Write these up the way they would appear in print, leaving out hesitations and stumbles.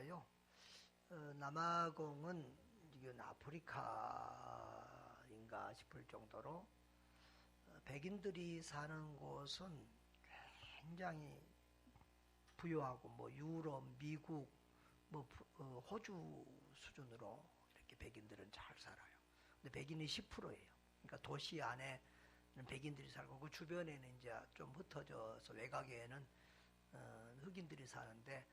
보니까요, 남아공은 이건 아프리카인가 싶을 정도로 백인들이 사는 곳은 굉장히 부유하고 뭐 유럽, 미국, 뭐 호주 수준으로 이렇게 백인들은 잘 살아요. 근데 백인이 10%예요. 그러니까 도시 안에는 백인들이 살고 그 주변에는 이제 좀 흩어져서 외곽에는 흑인들이 사는데,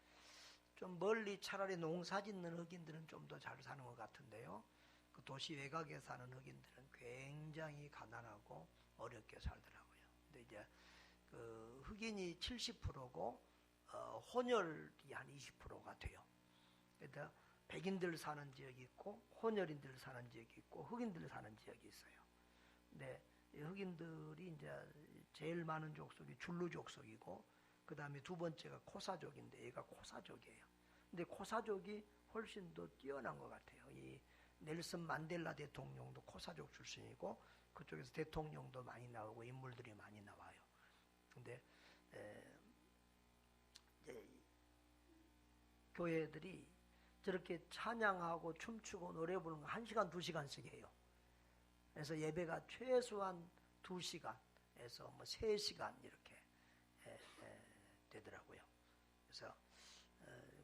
좀 멀리 차라리 농사 짓는 흑인들은 좀 더 잘 사는 것 같은데요. 그 도시 외곽에 사는 흑인들은 굉장히 가난하고 어렵게 살더라고요. 근데 이제 그 흑인이 70%고 혼혈이 한 20%가 돼요. 그러니까 백인들 사는 지역이 있고 혼혈인들 사는 지역이 있고 흑인들 사는 지역이 있어요. 근데 흑인들이 이제 제일 많은 족속이 줄루 족속이고, 그 다음에 두 번째가 코사족인데 얘가 코사족이에요. 근데 코사족이 훨씬 더 뛰어난 것 같아요. 이 넬슨 만델라 대통령도 코사족 출신이고 그쪽에서 대통령도 많이 나오고 인물들이 많이 나와요. 근데 이제 교회들이 저렇게 찬양하고 춤추고 노래 부르는 거 1시간, 2시간씩 해요. 그래서 예배가 최소한 2시간에서 뭐 3시간 이렇게 되더라고요. 그래서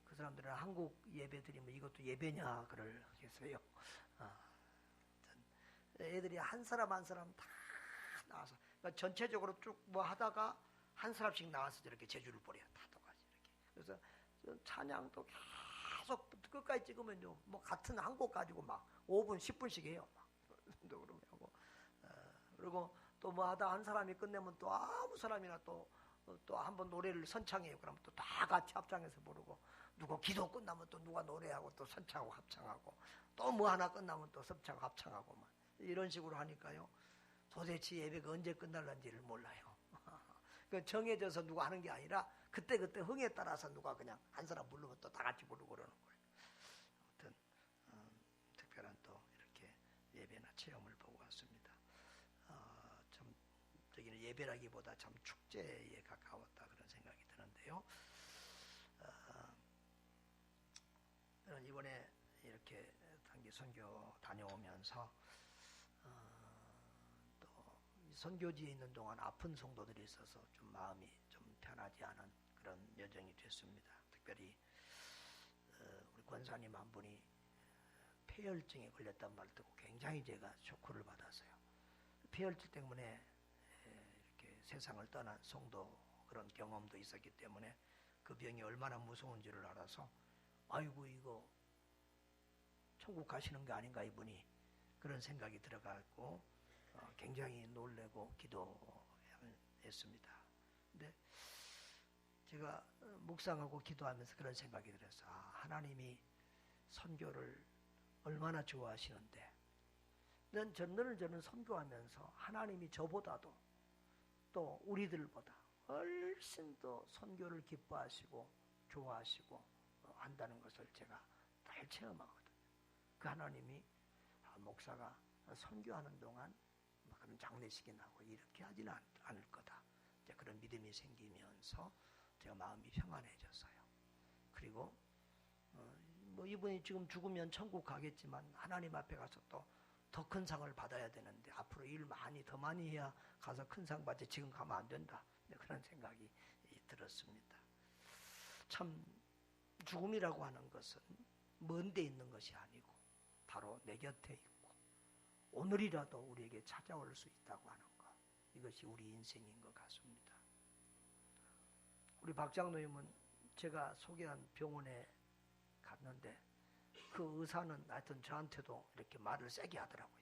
그 사람들은 한국 예배 드리면 이것도 예배냐 그러겠어요. 애들이 한 사람 한 사람 다 나와서, 그러니까 전체적으로 쭉 뭐 하다가 한 사람씩 나와서 저렇게 제주를 뿌려요. 다 똑같이 이렇게. 그래서 찬양도 계속 끝까지 찍으면요, 뭐 같은 한 곡 가지고 막 5분, 10분씩 해요. 막 그러면 하고, 그리고 또 뭐 하다 한 사람이 끝내면 또 아무 사람이나 또 한 번 노래를 선창해요. 그러면 또 다 같이 합창해서 부르고, 누구 기도 끝나면 또 누가 노래하고 또 선창하고 합창하고, 또 뭐 하나 끝나면 또 선창하고 합창하고 막 이런 식으로 하니까요, 도대체 예배가 언제 끝날는지를 몰라요. 그 정해져서 누가 하는 게 아니라 그때그때 흥에 따라서 누가 그냥 한 사람 부르면 또 다 같이 부르고 그러는 거예요. 아무튼 특별한 또 이렇게 예배나 체험을 보고 왔습니다. 참 저기는 예배라기보다 참 축제에 가까웠다 그런 생각이 드는데요. 저는 이번에 이렇게 단기 선교 다녀오면서 또 선교지에 있는 동안 아픈 성도들이 있어서 좀 마음이 좀 편하지 않은 그런 여정이 됐습니다. 특별히 우리 권사님 한 분이 폐혈증에 걸렸단 말을 듣고 굉장히 제가 쇼크를 받았어요. 폐혈증 때문에 이렇게 세상을 떠난 성도 그런 경험도 있었기 때문에 그 병이 얼마나 무서운지를 알아서, 아이고 이거 천국 가시는 게 아닌가 이분이, 그런 생각이 들어가고 굉장히 놀래고 기도했습니다. 근데 제가 묵상하고 기도하면서 그런 생각이 들어서, 하나님이 선교를 얼마나 좋아하시는데, 저는 선교하면서 하나님이 저보다도 또 우리들보다 훨씬 더 선교를 기뻐하시고 좋아하시고 한다는 것을 제가 잘 체험하거든요. 그 하나님이 목사가 선교하는 동안 그런 장례식이 나고 이렇게 하지는 않을 거다, 이제 그런 믿음이 생기면서 제가 마음이 평안해졌어요. 그리고 뭐 이분이 지금 죽으면 천국 가겠지만 하나님 앞에 가서 또 더 큰 상을 받아야 되는데, 앞으로 일 더 많이 해야 가서 큰 상 받지, 지금 가면 안 된다, 그런 생각이 들었습니다. 참 죽음이라고 하는 것은 먼 데 있는 것이 아니고 바로 내 곁에 있고 오늘이라도 우리에게 찾아올 수 있다고 하는 것, 이것이 우리 인생인 것 같습니다. 우리 박 장로님은 제가 소개한 병원에 갔는데 그 의사는 하여튼 저한테도 이렇게 말을 세게 하더라고요.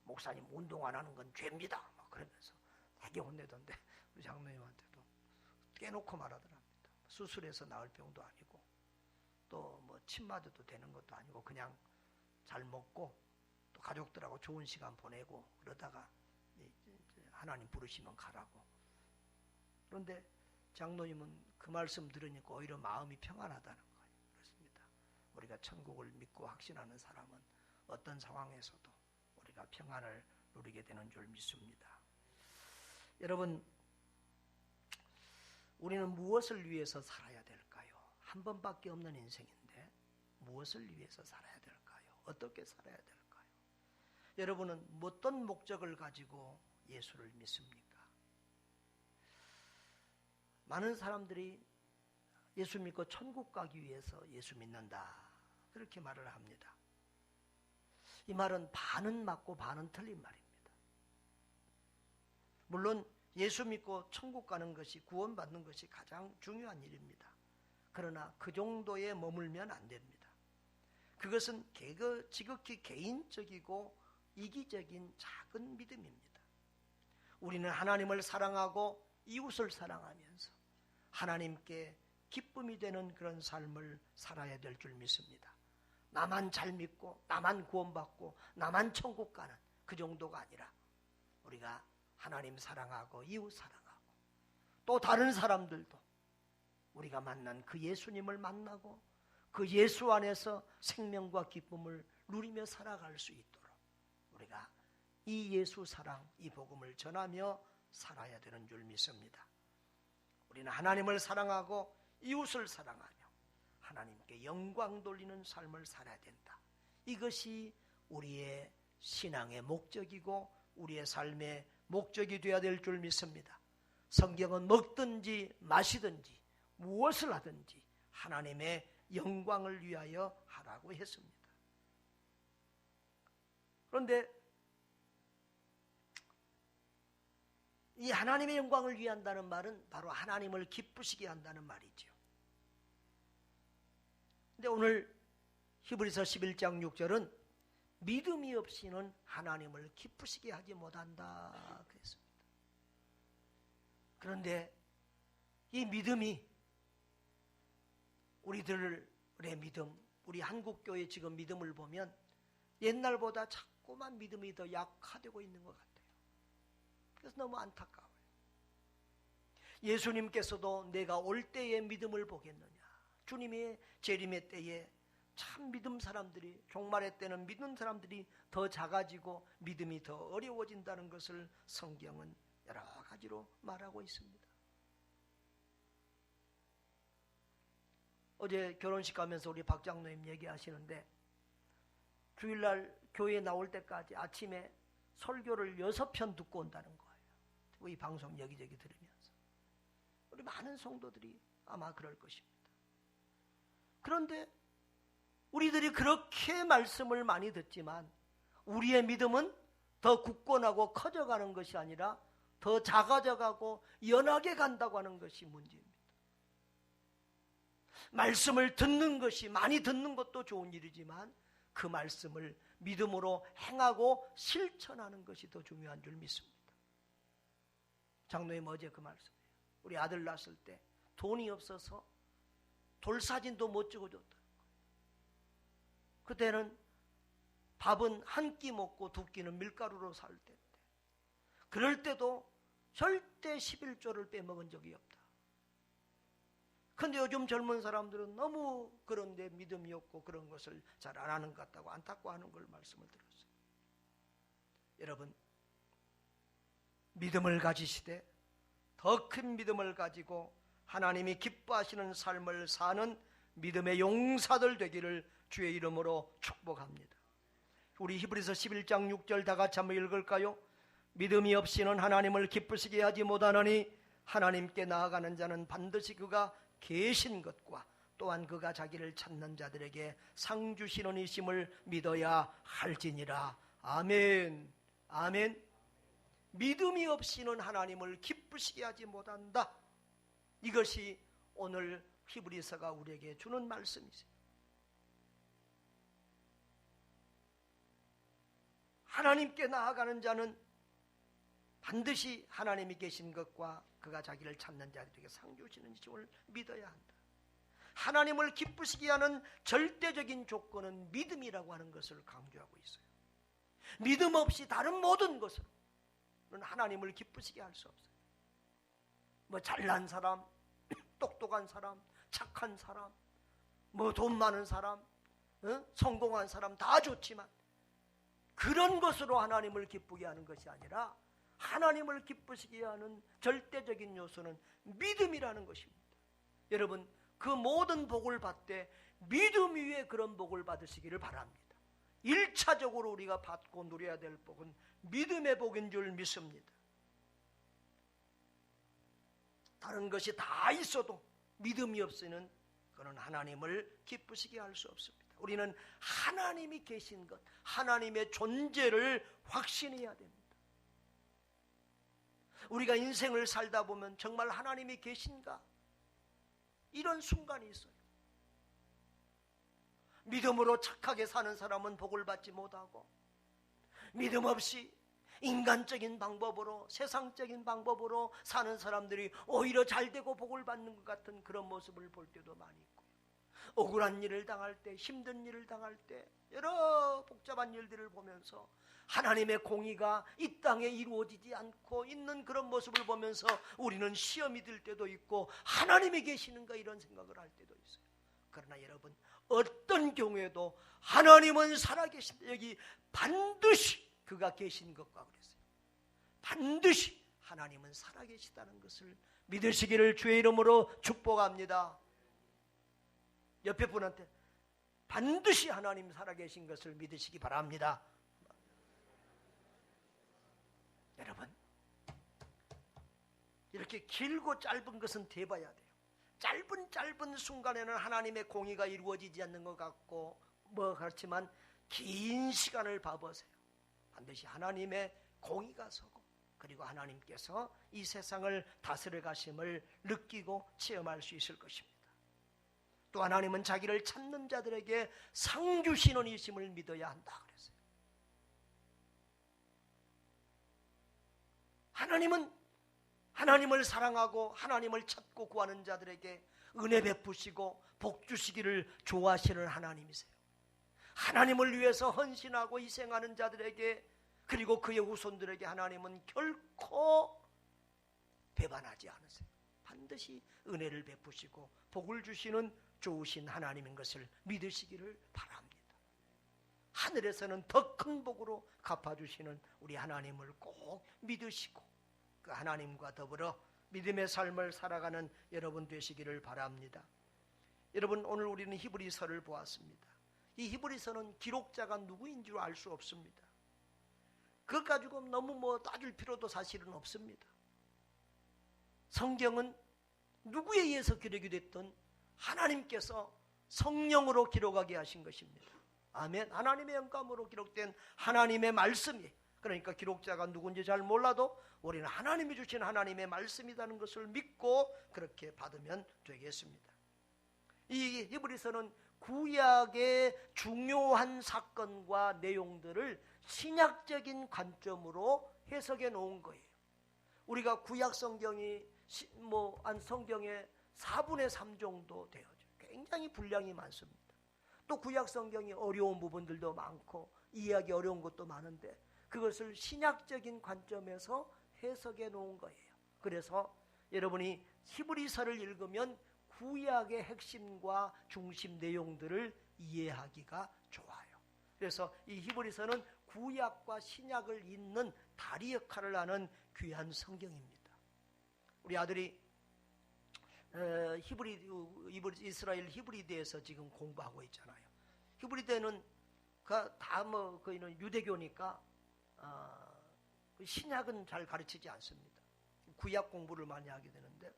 목사님 운동 안 하는 건 죄입니다, 막 그러면서 되게 혼내던데, 우리 장로님한테도 깨놓고 말하더랍니다. 수술해서 나을 병도 아니고 또 뭐 침 맞아도 되는 것도 아니고 그냥 잘 먹고 또 가족들하고 좋은 시간 보내고 그러다가 하나님 부르시면 가라고. 그런데 장로님은 그 말씀 들으니까 오히려 마음이 평안하다는 거예요. 그렇습니다. 우리가 천국을 믿고 확신하는 사람은 어떤 상황에서도 우리가 평안을 누리게 되는 줄 믿습니다. 여러분, 우리는 무엇을 위해서 살아야 될까요? 한 번밖에 없는 인생인데 무엇을 위해서 살아야 될까요? 어떻게 살아야 될까요? 여러분은 어떤 목적을 가지고 예수를 믿습니까? 많은 사람들이 예수 믿고 천국 가기 위해서 예수 믿는다, 그렇게 말을 합니다. 이 말은 반은 맞고 반은 틀린 말입니다. 물론 예수 믿고 천국 가는 것이, 구원받는 것이 가장 중요한 일입니다. 그러나 그 정도에 머물면 안 됩니다. 그것은 지극히 개인적이고 이기적인 작은 믿음입니다. 우리는 하나님을 사랑하고 이웃을 사랑하면서 하나님께 기쁨이 되는 그런 삶을 살아야 될 줄 믿습니다. 나만 잘 믿고 나만 구원받고 나만 천국 가는 그 정도가 아니라 우리가 하나님 사랑하고 이웃 사랑하고 또 다른 사람들도 우리가 만난 그 예수님을 만나고 그 예수 안에서 생명과 기쁨을 누리며 살아갈 수 있도록 우리가 이 예수 사랑, 이 복음을 전하며 살아야 되는 줄 믿습니다. 우리는 하나님을 사랑하고 이웃을 사랑하며 하나님께 영광 돌리는 삶을 살아야 된다. 이것이 우리의 신앙의 목적이고 우리의 삶의 목적이 되어야 될 줄 믿습니다. 성경은 먹든지 마시든지 무엇을 하든지 하나님의 영광을 위하여 하라고 했습니다. 그런데 이 하나님의 영광을 위한다는 말은 바로 하나님을 기쁘시게 한다는 말이죠. 근데 오늘 히브리서 11장 6절은 믿음이 없이는 하나님을 기쁘시게 하지 못한다 그랬습니다. 그런데 이 믿음이 우리들의 믿음, 우리 한국교회 지금 믿음을 보면 옛날보다 자꾸만 믿음이 더 약화되고 있는 것 같아요. 그래서 너무 안타까워요. 예수님께서도 내가 올 때의 믿음을 보겠느냐, 주님의 재림의 때에 참 믿음 사람들이, 종말의 때는 믿는 사람들이 더 작아지고 믿음이 더 어려워진다는 것을 성경은 여러 가지로 말하고 있습니다. 어제 결혼식 가면서 우리 박 장로님 얘기하시는데 주일날 교회에 나올 때까지 아침에 설교를 6편 듣고 온다는 거예요. 이 방송 여기저기 들으면서. 우리 많은 성도들이 아마 그럴 것입니다. 그런데 우리들이 그렇게 말씀을 많이 듣지만 우리의 믿음은 더 굳건하고 커져가는 것이 아니라 더 작아져가고 연하게 간다고 하는 것이 문제입니다. 말씀을 듣는 것이, 많이 듣는 것도 좋은 일이지만 그 말씀을 믿음으로 행하고 실천하는 것이 더 중요한 줄 믿습니다. 장로님 어제 그 말씀이에요. 우리 아들 낳았을 때 돈이 없어서 돌사진도 못 찍어줬다는 거예요. 그때는 밥은 한 끼 먹고 두 끼는 밀가루로 살 때인데 그럴 때도 절대 11조를 빼먹은 적이 없다. 그런데 요즘 젊은 사람들은 너무 그런데 믿음이 없고 그런 것을 잘 안 하는 것 같다고 안타까워하는 걸 말씀을 들었어요. 여러분, 믿음을 가지시되 더 큰 믿음을 가지고 하나님이 기뻐하시는 삶을 사는 믿음의 용사들 되기를 주의 이름으로 축복합니다. 우리 히브리서 11장 6절 다 같이 한번 읽을까요? 믿음이 없이는 하나님을 기쁘시게 하지 못하노니 하나님께 나아가는 자는 반드시 그가 계신 것과 또한 그가 자기를 찾는 자들에게 상 주시는 이심을 믿어야 할지니라. 아멘. 아멘. 믿음이 없이는 하나님을 기쁘시게 하지 못한다. 이것이 오늘 히브리서가 우리에게 주는 말씀이죠. 하나님께 나아가는 자는 반드시 하나님이 계신 것과 그가 자기를 찾는 자들에게 상 주시는 이심을 믿어야 한다. 하나님을 기쁘시게 하는 절대적인 조건은 믿음이라고 하는 것을 강조하고 있어요. 믿음 없이 다른 모든 것으로는 하나님을 기쁘시게 할 수 없어요. 뭐 잘난 사람, 똑똑한 사람, 착한 사람, 뭐 돈 많은 사람, 성공한 사람 다 좋지만 그런 것으로 하나님을 기쁘게 하는 것이 아니라 하나님을 기쁘시게 하는 절대적인 요소는 믿음이라는 것입니다. 여러분, 그 모든 복을 받되 믿음 위에 그런 복을 받으시기를 바랍니다. 1차적으로 우리가 받고 누려야 될 복은 믿음의 복인 줄 믿습니다. 다른 것이 다 있어도 믿음이 없으면 그는 하나님을 기쁘시게 할 수 없습니다. 우리는 하나님이 계신 것, 하나님의 존재를 확신해야 됩니다. 우리가 인생을 살다 보면 정말 하나님이 계신가? 이런 순간이 있어요. 믿음으로 착하게 사는 사람은 복을 받지 못하고, 믿음 없이 인간적인 방법으로, 세상적인 방법으로 사는 사람들이 오히려 잘되고 복을 받는 것 같은 그런 모습을 볼 때도 많이 있고요. 억울한 일을 당할 때, 힘든 일을 당할 때, 여러 복잡한 일들을 보면서 하나님의 공의가 이 땅에 이루어지지 않고 있는 그런 모습을 보면서 우리는 시험이 들 때도 있고, 하나님이 계시는가 이런 생각을 할 때도 있어요. 그러나 여러분, 어떤 경우에도 하나님은 살아계신다. 여기 반드시 그가 계신 것과 그랬어요. 반드시 하나님은 살아계시다는 것을 믿으시기를 주의 이름으로 축복합니다. 옆에 분한테 반드시 하나님 살아계신 것을 믿으시기 바랍니다. 여러분, 이렇게 길고 짧은 것은 대봐야 돼요. 짧은 순간에는 하나님의 공의가 이루어지지 않는 것 같고 그렇지만 긴 시간을 봐보세요. 반드시 하나님의 공의가 서고, 그리고 하나님께서 이 세상을 다스려 가심을 느끼고 체험할 수 있을 것입니다. 또 하나님은 자기를 찾는 자들에게 상 주시는 이심을 믿어야 한다 그랬어요. 하나님은 하나님을 사랑하고 하나님을 찾고 구하는 자들에게 은혜 베푸시고 복 주시기를 좋아하시는 하나님이세요. 하나님을 위해서 헌신하고 희생하는 자들에게, 그리고 그의 후손들에게 하나님은 결코 배반하지 않으세요. 반드시 은혜를 베푸시고 복을 주시는 좋으신 하나님인 것을 믿으시기를 바랍니다. 하늘에서는 더 큰 복으로 갚아주시는 우리 하나님을 꼭 믿으시고 그 하나님과 더불어 믿음의 삶을 살아가는 여러분 되시기를 바랍니다. 여러분, 오늘 우리는 히브리서를 보았습니다. 이 히브리서는 기록자가 누구인 줄 알 수 없습니다. 그것 가지고 너무 따질 필요도 사실은 없습니다. 성경은 누구에 의해서 기록이 됐든 하나님께서 성령으로 기록하게 하신 것입니다. 아멘. 하나님의 영감으로 기록된 하나님의 말씀이, 그러니까 기록자가 누군지 잘 몰라도 우리는 하나님이 주신 하나님의 말씀이라는 것을 믿고 그렇게 받으면 되겠습니다. 이 히브리서는 구약의 중요한 사건과 내용들을 신약적인 관점으로 해석해 놓은 거예요. 우리가 구약 성경이 한 성경의 4분의 3 정도 되어요. 굉장히 분량이 많습니다. 또 구약 성경이 어려운 부분들도 많고 이해하기 어려운 것도 많은데 그것을 신약적인 관점에서 해석해 놓은 거예요. 그래서 여러분이 히브리서를 읽으면 구약의 핵심과 중심 내용들을 이해하기가 좋아요. 그래서 이 히브리서는 구약과 신약을 잇는 다리 역할을 하는 귀한 성경입니다. 우리 아들이 이스라엘 히브리대에서 지금 공부하고 있잖아요. 히브리대는 거기는 유대교니까 신약은 잘 가르치지 않습니다. 구약 공부를 많이 하게 되는데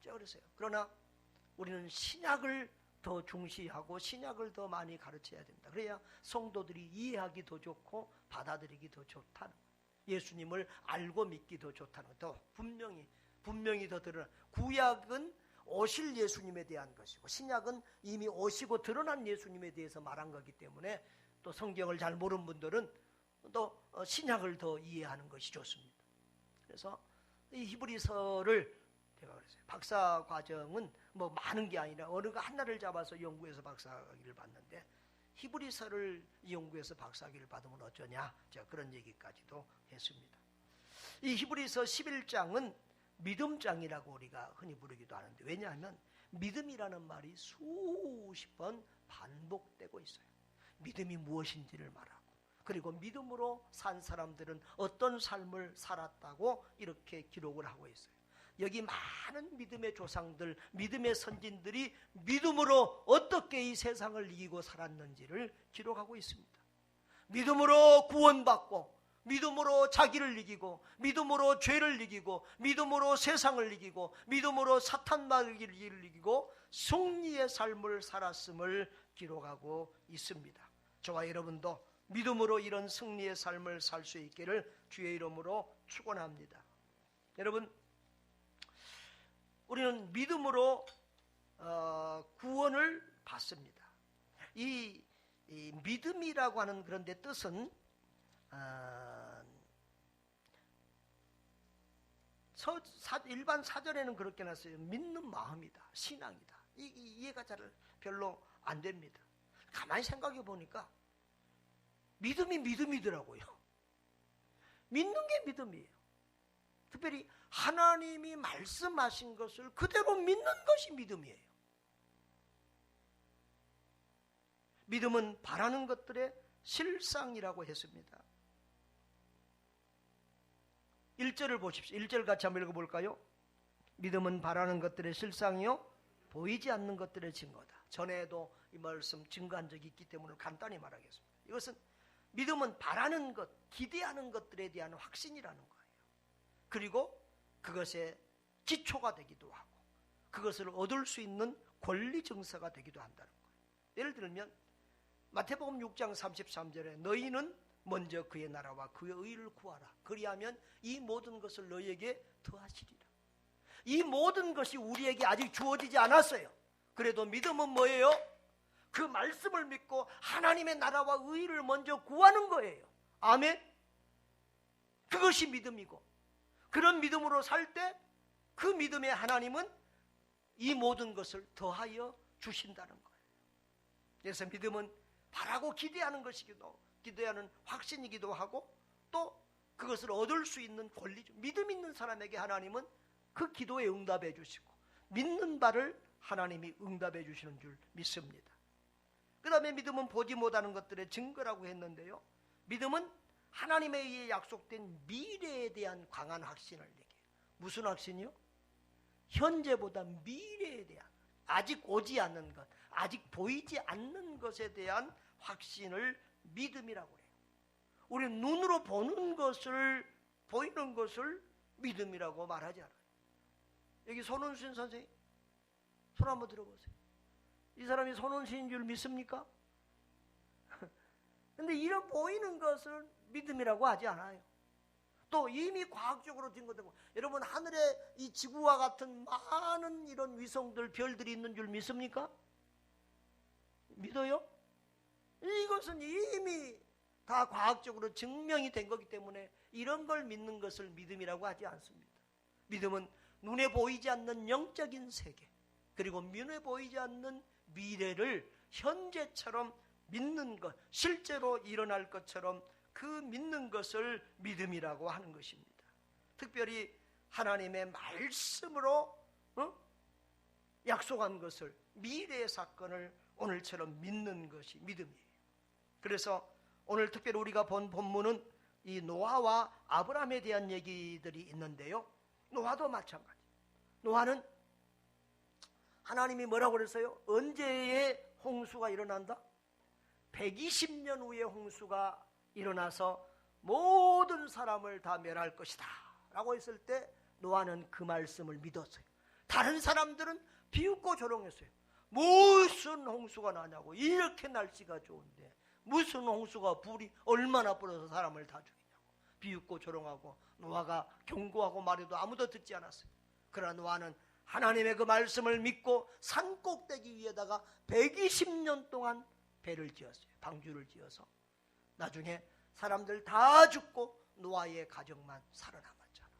그러세요. 그러나 우리는 신약을 더 중시하고 신약을 더 많이 가르쳐야 된다. 그래야 성도들이 이해하기 더 좋고 받아들이기 더 좋다는 거예요. 예수님을 알고 믿기 더 좋다는 거예요. 더 분명히 더 드러나. 구약은 오실 예수님에 대한 것이고 신약은 이미 오시고 드러난 예수님에 대해서 말한 거기 때문에 또 성경을 잘 모르는 분들은 또 신약을 더 이해하는 것이 좋습니다. 그래서 이 히브리서를 제가 그랬어요. 박사 과정은 많은 게 아니라 어느 거 하나를 잡아서 연구해서 박사학위를 받는데 히브리서를 연구해서 박사학위를 받으면 어쩌냐, 제가 그런 얘기까지도 했습니다. 이 히브리서 11장은 믿음장이라고 우리가 흔히 부르기도 하는데, 왜냐하면 믿음이라는 말이 수십 번 반복되고 있어요. 믿음이 무엇인지를 말하고, 그리고 믿음으로 산 사람들은 어떤 삶을 살았다고 이렇게 기록을 하고 있어요. 여기 많은 믿음의 조상들, 믿음의 선진들이 믿음으로 어떻게 이 세상을 이기고 살았는지를 기록하고 있습니다. 믿음으로 구원받고, 믿음으로 자기를 이기고, 믿음으로 죄를 이기고, 믿음으로 세상을 이기고, 믿음으로 사탄마귀를 이기고 승리의 삶을 살았음을 기록하고 있습니다. 저와 여러분도 믿음으로 이런 승리의 삶을 살 수 있기를 주의 이름으로 축원합니다. 여러분, 우리는 믿음으로 구원을 받습니다. 이 믿음이라고 하는 그런 데 뜻은 일반 사전에는 그렇게 놨어요. 믿는 마음이다, 신앙이다. 이해가 잘 별로 안 됩니다. 가만히 생각해 보니까 믿음이 믿음이더라고요. 믿는 게 믿음이에요. 특별히 하나님이 말씀하신 것을 그대로 믿는 것이 믿음이에요. 믿음은 바라는 것들의 실상이라고 했습니다. 1절을 보십시오. 1절 같이 한번 읽어볼까요? 믿음은 바라는 것들의 실상이요 보이지 않는 것들의 증거다. 전에도 이 말씀 증거한 적이 있기 때문에 간단히 말하겠습니다. 이것은 믿음은 바라는 것, 기대하는 것들에 대한 확신이라는 거예요. 그리고 그것의 기초가 되기도 하고 그것을 얻을 수 있는 권리 증서가 되기도 한다는 거예요. 예를 들면 마태복음 6장 33절에 너희는 먼저 그의 나라와 그의 의를 구하라. 그리하면 이 모든 것을 너희에게 더하시리라. 이 모든 것이 우리에게 아직 주어지지 않았어요. 그래도 믿음은 뭐예요? 그 말씀을 믿고 하나님의 나라와 의를 먼저 구하는 거예요. 아멘. 그것이 믿음이고 그런 믿음으로 살 때 그 믿음의 하나님은 이 모든 것을 더하여 주신다는 거예요. 그래서 믿음은 바라고 기대하는 것이기도, 기대하는 확신이기도 하고 또 그것을 얻을 수 있는 권리죠. 믿음 있는 사람에게 하나님은 그 기도에 응답해 주시고 믿는 바를 하나님이 응답해 주시는 줄 믿습니다. 그 다음에 믿음은 보지 못하는 것들의 증거라고 했는데요. 믿음은 하나님에 의해 약속된 미래에 대한 강한 확신을 얘기해요. 무슨 확신이요? 현재보다 미래에 대한, 아직 오지 않는 것, 아직 보이지 않는 것에 대한 확신을 믿음이라고 해요. 우리는 눈으로 보는 것을, 보이는 것을 믿음이라고 말하지 않아요. 여기 손원신 선생님, 손 한번 들어보세요. 이 사람이 손원신인 줄 믿습니까? 근데 이런 보이는 것을 믿음이라고 하지 않아요. 또 이미 과학적으로 증거되고, 여러분 하늘에 이 지구와 같은 많은 이런 위성들, 별들이 있는 줄 믿습니까? 믿어요? 이것은 이미 다 과학적으로 증명이 된 거기 때문에 이런 걸 믿는 것을 믿음이라고 하지 않습니다. 믿음은 눈에 보이지 않는 영적인 세계, 그리고 눈에 보이지 않는 미래를 현재처럼 믿는 것, 실제로 일어날 것처럼 그 믿는 것을 믿음이라고 하는 것입니다. 특별히 하나님의 말씀으로 약속한 것을, 미래의 사건을 오늘처럼 믿는 것이 믿음이에요. 그래서 오늘 특별히 우리가 본 본문은 이 노아와 아브라함에 대한 얘기들이 있는데요. 노아도 마찬가지. 노아는 하나님이 뭐라고 그랬어요? 언제의 홍수가 일어난다? 120년 후에 홍수가 일어나서 모든 사람을 다 멸할 것이다 라고 했을 때 노아는 그 말씀을 믿었어요. 다른 사람들은 비웃고 조롱했어요. 무슨 홍수가 나냐고, 이렇게 날씨가 좋은데 무슨 홍수가, 불이 얼마나 불어서 사람을 다 죽이냐고 비웃고 조롱하고 노아가 경고하고 말해도 아무도 듣지 않았어요. 그러나 노아는 하나님의 그 말씀을 믿고 산 꼭대기 위에다가 120년 동안 배를 지었어요. 방주를 지어서 나중에 사람들 다 죽고 노아의 가정만 살아남았잖아요.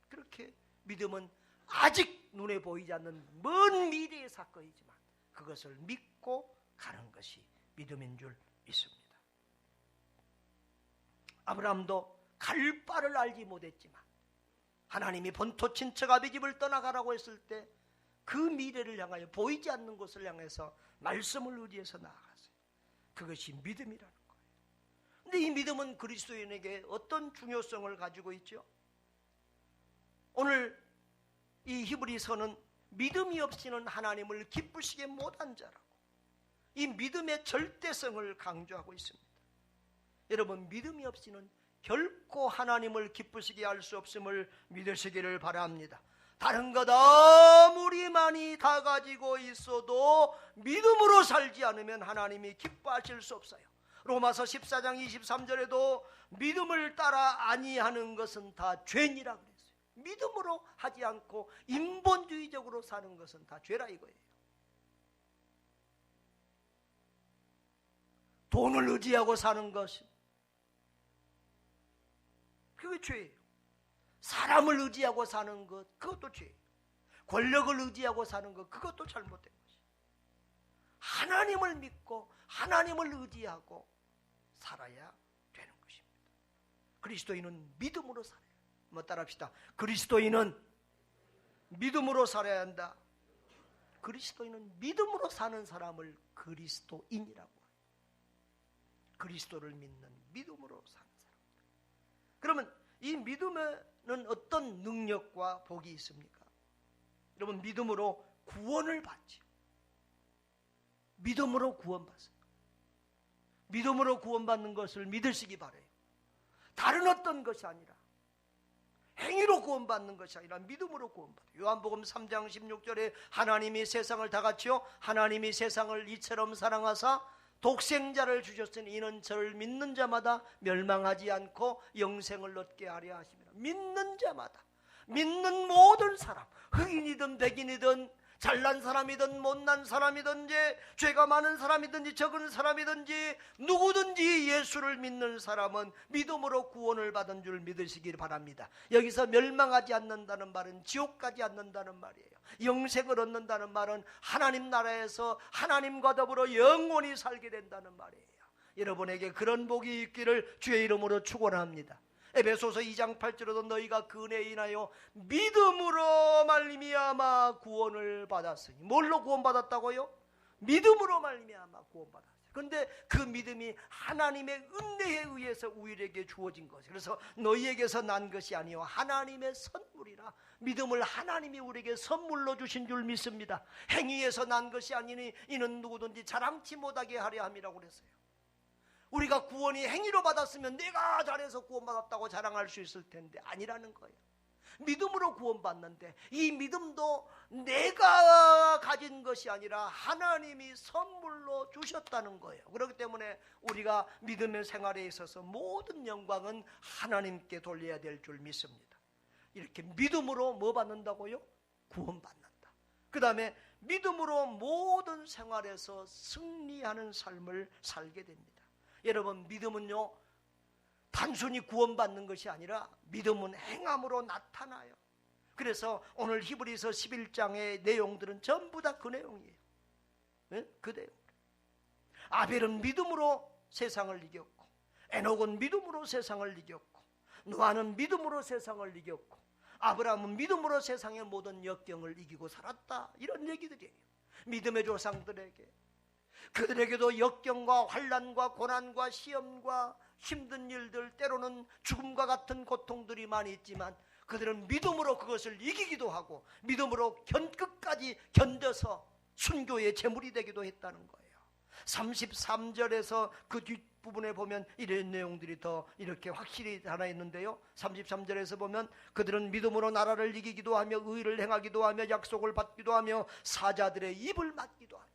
그렇게 믿음은 아직 눈에 보이지 않는 먼 미래의 사건이지만 그것을 믿고 가는 것이 믿음인 줄 믿습니다. 아브라함도 갈 바를 알지 못했지만 하나님이 본토 친척 아비 집을 떠나가라고 했을 때 그 미래를 향하여, 보이지 않는 곳을 향해서 말씀을 의지해서 나아갔어요. 그것이 믿음이라는 거예요. 그런데 이 믿음은 그리스도인에게 어떤 중요성을 가지고 있죠? 오늘 이 히브리서는 믿음이 없이는 하나님을 기쁘시게 못한 자라고 이 믿음의 절대성을 강조하고 있습니다. 여러분, 믿음이 없이는 결코 하나님을 기쁘시게 할 수 없음을 믿으시기를 바랍니다. 다른 것 아무리 많이 다 가지고 있어도 믿음으로 살지 않으면 하나님이 기뻐하실 수 없어요. 로마서 14장 23절에도 믿음을 따라 아니하는 것은 다 죄니라 그랬어요. 믿음으로 하지 않고 인본주의적으로 사는 것은 다 죄라 이거예요. 돈을 의지하고 사는 것이 그게 죄예요. 사람을 의지하고 사는 것, 그것도 죄예요. 권력을 의지하고 사는 것, 그것도 잘못된 것이에요. 하나님을 믿고 하나님을 의지하고 살아야 되는 것입니다. 그리스도인은 믿음으로 살아요. 한번 따라합시다. 그리스도인은 믿음으로 살아야 한다. 그리스도인은 믿음으로 사는 사람을 그리스도인이라고 해요. 그리스도를 믿는 믿음으로 사는 사람. 그러면 이 믿음에는 어떤 능력과 복이 있습니까? 여러분, 믿음으로 구원을 받죠. 믿음으로 구원받습니다. 믿음으로 구원받는 것을 믿으시기 바라요. 다른 어떤 것이 아니라 행위로 구원받는 것이 아니라 믿음으로 구원받아요. 요한복음 3장 16절에 하나님이 세상을 다 같이요 하나님이 세상을 이처럼 사랑하사 독생자를 주셨으니 이는 저를 믿는 자마다 멸망하지 않고 영생을 얻게 하려 하심이라. 믿는 자마다, 믿는 모든 사람, 흑인이든 백인이든 잘난 사람이든 못난 사람이든지 죄가 많은 사람이든지 적은 사람이든지 누구든지 예수를 믿는 사람은 믿음으로 구원을 받은 줄 믿으시길 바랍니다. 여기서 멸망하지 않는다는 말은 지옥 가지 않는다는 말이에요. 영생을 얻는다는 말은 하나님 나라에서 하나님과 더불어 영원히 살게 된다는 말이에요. 여러분에게 그런 복이 있기를 주의 이름으로 축원합니다. 에베소서 2장 8절에도 너희가 그 은혜에 인하여 믿음으로 말미암아 구원을 받았으니. 뭘로 구원받았다고요? 믿음으로 말미암아 구원받았어요. 그런데 그 믿음이 하나님의 은혜에 의해서 우리에게 주어진 것이에요. 그래서 너희에게서 난 것이 아니요 하나님의 선물이라. 믿음을 하나님이 우리에게 선물로 주신 줄 믿습니다. 행위에서 난 것이 아니니 이는 누구든지 자랑치 못하게 하려 함이라고 그랬어요. 우리가 구원이 행위로 받았으면 내가 잘해서 구원받았다고 자랑할 수 있을 텐데 아니라는 거예요. 믿음으로 구원받는데 이 믿음도 내가 가진 것이 아니라 하나님이 선물로 주셨다는 거예요. 그렇기 때문에 우리가 믿음의 생활에 있어서 모든 영광은 하나님께 돌려야 될 줄 믿습니다. 이렇게 믿음으로 뭐 받는다고요? 구원받는다. 그 다음에 믿음으로 모든 생활에서 승리하는 삶을 살게 됩니다. 여러분, 믿음은요 단순히 구원받는 것이 아니라 믿음은 행함으로 나타나요. 그래서 오늘 히브리서 11장의 내용들은 전부 다 그 내용이에요. 네? 그 내용. 아벨은 믿음으로 세상을 이겼고, 에녹은 믿음으로 세상을 이겼고, 노아는 믿음으로 세상을 이겼고, 아브라함은 믿음으로 세상의 모든 역경을 이기고 살았다. 이런 얘기들이에요. 믿음의 조상들에게, 그들에게도 역경과 환난과 고난과 시험과 힘든 일들, 때로는 죽음과 같은 고통들이 많이 있지만 그들은 믿음으로 그것을 이기기도 하고 믿음으로 끝까지 견뎌서 순교의 제물이 되기도 했다는 거예요. 33절에서 그 뒷부분에 보면 이런 내용들이 더 이렇게 확실히 하나 있는데요. 33절에서 보면 그들은 믿음으로 나라를 이기기도 하며 의를 행하기도 하며 약속을 받기도 하며 사자들의 입을 막기도 하며,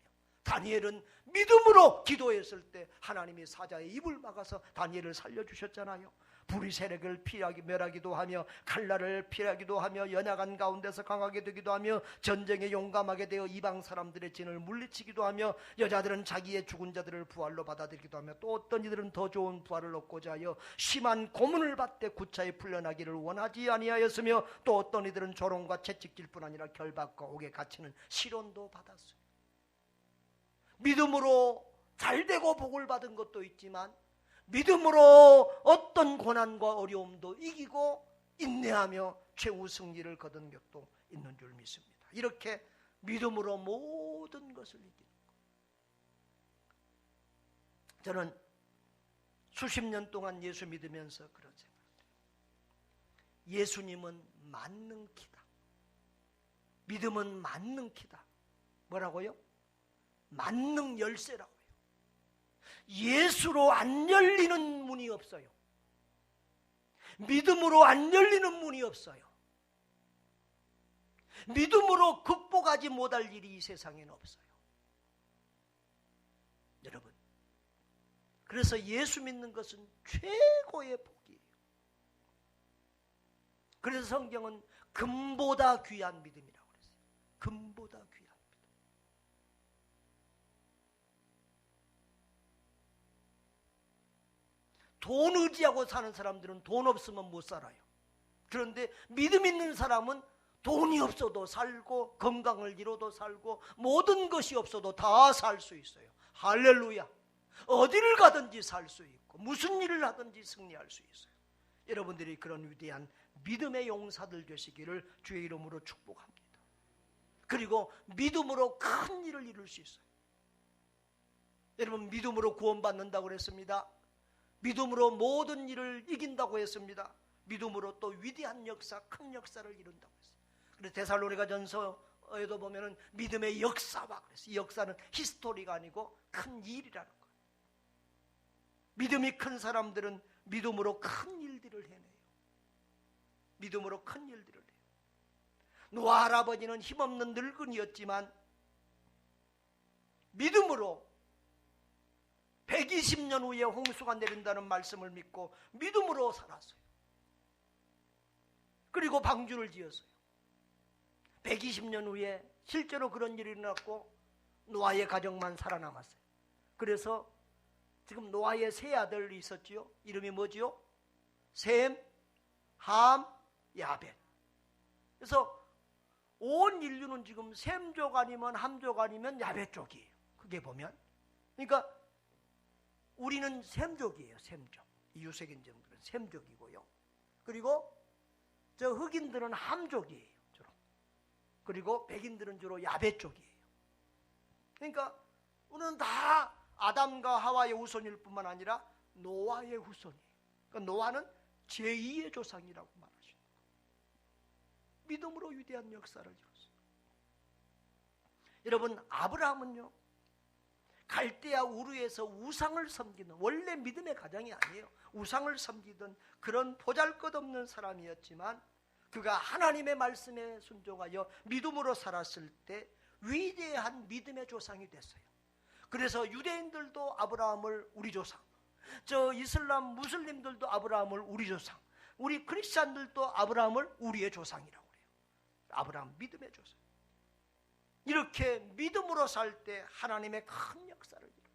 다니엘은 믿음으로 기도했을 때 하나님이 사자의 입을 막아서 다니엘을 살려주셨잖아요. 불의 세력을 멸하기도 하며 칼날을 피하기도 하며 연약한 가운데서 강하게 되기도 하며 전쟁에 용감하게 되어 이방 사람들의 진을 물리치기도 하며 여자들은 자기의 죽은 자들을 부활로 받아들이기도 하며 또 어떤 이들은 더 좋은 부활을 얻고자 하여 심한 고문을 받되 구차히 풀려나기를 원하지 아니하였으며 또 어떤 이들은 조롱과 채찍질 뿐 아니라 결박과 옥에 갇히는 시련도 받았어요. 믿음으로 잘되고 복을 받은 것도 있지만 믿음으로 어떤 고난과 어려움도 이기고 인내하며 최후 승리를 거둔 것도 있는 줄 믿습니다. 이렇게 믿음으로 모든 것을 이기는 것. 저는 수십 년 동안 예수 믿으면서 그런 생각을 해요. 예수님은 만능키다. 믿음은 만능키다. 뭐라고요? 만능 열쇠라고요. 예수로 안 열리는 문이 없어요. 믿음으로 안 열리는 문이 없어요. 믿음으로 극복하지 못할 일이 이 세상에는 없어요. 여러분, 그래서 예수 믿는 것은 최고의 복이에요. 그래서 성경은 금보다 귀한 믿음이라고 그랬어요. 금보다 귀한 믿음. 돈 의지하고 사는 사람들은 돈 없으면 못 살아요. 그런데 믿음 있는 사람은 돈이 없어도 살고 건강을 잃어도 살고 모든 것이 없어도 다 살 수 있어요. 할렐루야. 어디를 가든지 살 수 있고 무슨 일을 하든지 승리할 수 있어요. 여러분들이 그런 위대한 믿음의 용사들 되시기를 주의 이름으로 축복합니다. 그리고 믿음으로 큰 일을 이룰 수 있어요. 여러분, 믿음으로 구원받는다고 그랬습니다. 믿음으로 모든 일을 이긴다고 했습니다. 믿음으로 또 위대한 역사, 큰 역사를 이룬다고 했어요. 그래서 데살로니가전서에도 보면은 믿음의 역사와 그랬어요. 이 역사는 히스토리가 아니고 큰 일이라는 거예요. 믿음이 큰 사람들은 믿음으로 큰 일들을 해내요. 믿음으로 큰 일들을 해요. 노아 할아버지는 힘없는 늙은이였지만 믿음으로 120년 후에 홍수가 내린다는 말씀을 믿고 믿음으로 살았어요. 그리고 방주를 지었어요. 120년 후에 실제로 그런 일이 일어났고 노아의 가정만 살아남았어요. 그래서 지금 노아의 세 아들이 있었지요. 이름이 뭐지요? 셈, 함, 야벳. 그래서 온 인류는 지금 셈족 아니면 함족 아니면 야벳 쪽이에요. 그게 보면. 그러니까 우리는 셈족이에요. 셈족. 이유색인종들은 셈족이고요. 그리고 저 흑인들은 함족이에요. 주로. 그리고 백인들은 주로 야벳 쪽이에요. 그러니까 우리는 다 아담과 하와의 후손일 뿐만 아니라 노아의 후손이에요. 그러니까 노아는 제2의 조상이라고 말하십니다. 믿음으로 위대한 역사를 이뤘어요. 여러분, 아브라함은요, 갈대아 우르에서 우상을 섬기는, 원래 믿음의 가정이 아니에요. 우상을 섬기던 그런 보잘것없는 사람이었지만 그가 하나님의 말씀에 순종하여 믿음으로 살았을 때 위대한 믿음의 조상이 됐어요. 그래서 유대인들도 아브라함을 우리 조상, 저 이슬람 무슬림들도 아브라함을 우리 조상, 우리 크리스찬들도 아브라함을 우리의 조상이라고 그래요. 아브라함 믿음의 조상. 이렇게 믿음으로 살 때 하나님의 큰 역사를 이루어요.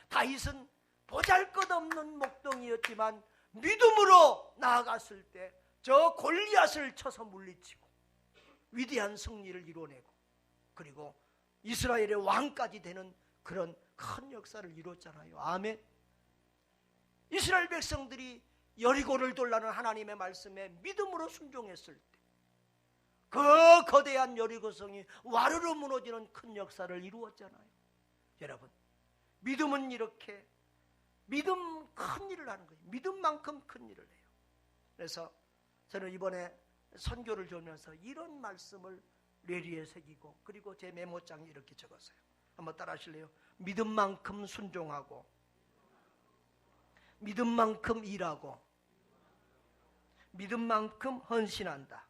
다윗은 보잘것없는 목동이었지만 믿음으로 나아갔을 때 저 골리앗을 쳐서 물리치고 위대한 승리를 이뤄내고 그리고 이스라엘의 왕까지 되는 그런 큰 역사를 이뤘잖아요. 아멘. 이스라엘 백성들이 여리고를 돌라는 하나님의 말씀에 믿음으로 순종했을 때 그 거대한 여리고성이 와르르 무너지는 큰 역사를 이루었잖아요. 여러분, 믿음은 이렇게 믿음 큰 일을 하는 거예요. 믿음만큼 큰 일을 해요. 그래서 저는 이번에 선교를 주면서 이런 말씀을 뇌리에 새기고 그리고 제 메모장에 이렇게 적었어요. 한번 따라 하실래요? 믿음만큼 순종하고 믿음만큼 일하고 믿음만큼 헌신한다.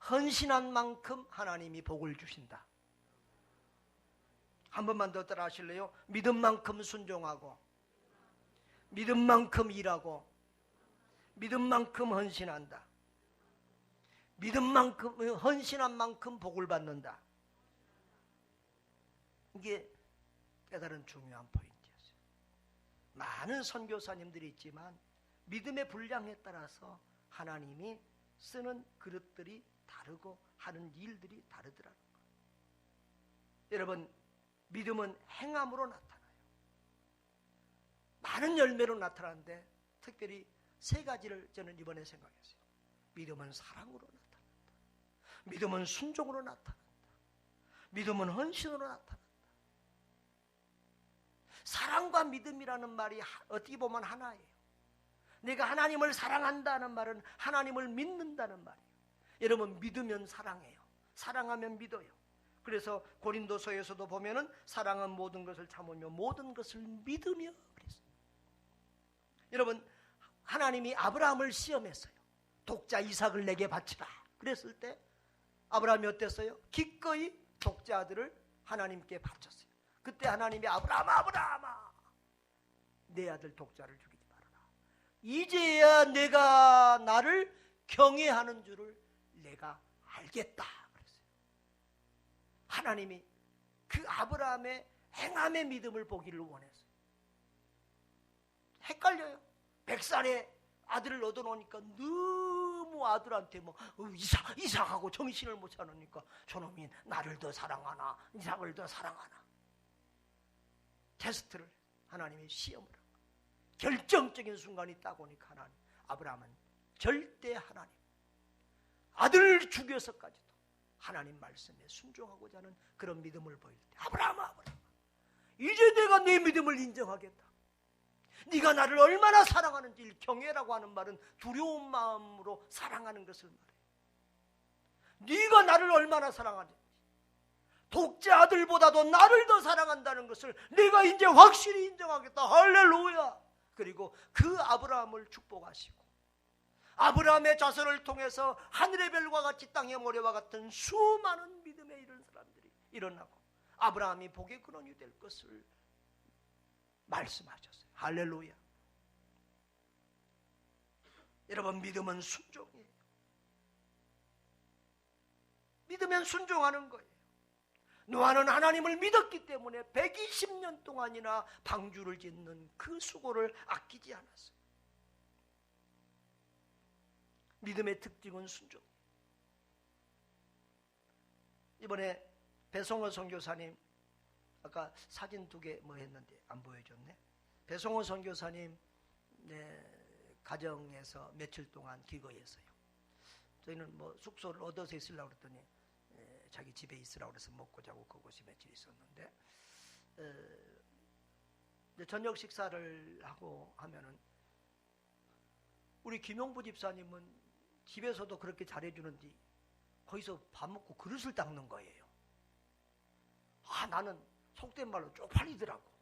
헌신한 만큼 하나님이 복을 주신다. 한 번만 더 따라 하실래요? 믿음만큼 순종하고 믿음만큼 일하고 믿음만큼 헌신한다. 믿음만큼 헌신한 만큼 복을 받는다. 이게 깨달은 중요한 포인트였어요. 많은 선교사님들이 있지만 믿음의 분량에 따라서 하나님이 쓰는 그릇들이 다르고 하는 일들이 다르더라는 거예요. 여러분, 믿음은 행함으로 나타나요. 많은 열매로 나타나는데 특별히 세 가지를 저는 이번에 생각했어요. 믿음은 사랑으로 나타난다. 믿음은 순종으로 나타난다. 믿음은 헌신으로 나타난다. 사랑과 믿음이라는 말이 어떻게 보면 하나예요. 내가 하나님을 사랑한다는 말은 하나님을 믿는다는 말이에요. 여러분, 믿으면 사랑해요. 사랑하면 믿어요. 그래서 고린도서에서도 보면은 사랑은 모든 것을 참으며 모든 것을 믿으며 그랬어요. 여러분, 하나님이 아브라함을 시험했어요. 독자 이삭을 내게 바치라 그랬을 때 아브라함이 어땠어요? 기꺼이 독자 아들을 하나님께 바쳤어요. 그때 하나님이 아브라함아 내 아들 독자를 죽이지 말아라. 이제야 내가 나를 경외하는 줄을 내가 알겠다 그랬어요. 하나님이 그 아브라함의 행함의 믿음을 보기를 원했어요. 헷갈려요. 100살에 아들을 얻어놓으니까 너무 아들한테 이삭하고 정신을 못 차리니까 저놈이 나를 더 사랑하나 이삭을 더 사랑하나. 테스트를 하나님이 시험을 하고 결정적인 순간이 딱 오니까 하나님, 아브라함은 절대 하나님 아들을 죽여서까지도 하나님 말씀에 순종하고자 하는 그런 믿음을 보일 때 아브라함아 이제 내가 네 믿음을 인정하겠다. 네가 나를 얼마나 사랑하는지. 경외라고 하는 말은 두려운 마음으로 사랑하는 것을 말해요. 네가 나를 얼마나 사랑하는지, 독자 아들보다도 나를 더 사랑한다는 것을 내가 이제 확실히 인정하겠다. 할렐루야. 그리고 그 아브라함을 축복하시고 아브라함의 자손을 통해서 하늘의 별과 같이 땅의 모래와 같은 수많은 믿음에 이른 사람들이 일어나고 아브라함이 복의 근원이 될 것을 말씀하셨어요. 할렐루야. 여러분, 믿음은 순종이에요. 믿으면 순종하는 거예요. 노아는 하나님을 믿었기 때문에 120년 동안이나 방주를 짓는 그 수고를 아끼지 않았어요. 믿음의 특징은 순종. 이번에 배송호 선교사님, 아까 사진 2개 했는데 안 보여줬네. 배송호 선교사님 가정에서 며칠 동안 기거했어요. 저희는 숙소를 얻어서 있으려고 그랬더니 자기 집에 있으라고 그래서 먹고 자고 그곳에 며칠 있었는데 저녁 식사를 하고 하면은 우리 김용부 집사님은 집에서도 그렇게 잘해주는데 거기서 밥 먹고 그릇을 닦는 거예요. 나는 속된 말로 쪽팔리더라고.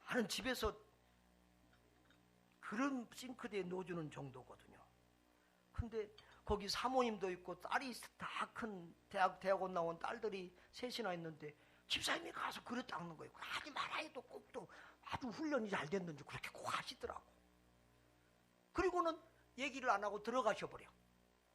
나는 집에서 그런 싱크대에 넣어주는 정도거든요. 근데 거기 사모님도 있고 딸이 다 큰 대학원 나온 딸들이 셋이나 있는데 집사님이 가서 그릇 닦는 거예요. 하지 말아 해도 꼭 또 아주 훈련이 잘 됐는지 그렇게 꼭 하시더라고. 그리고는 얘기를 안 하고 들어가셔 버려.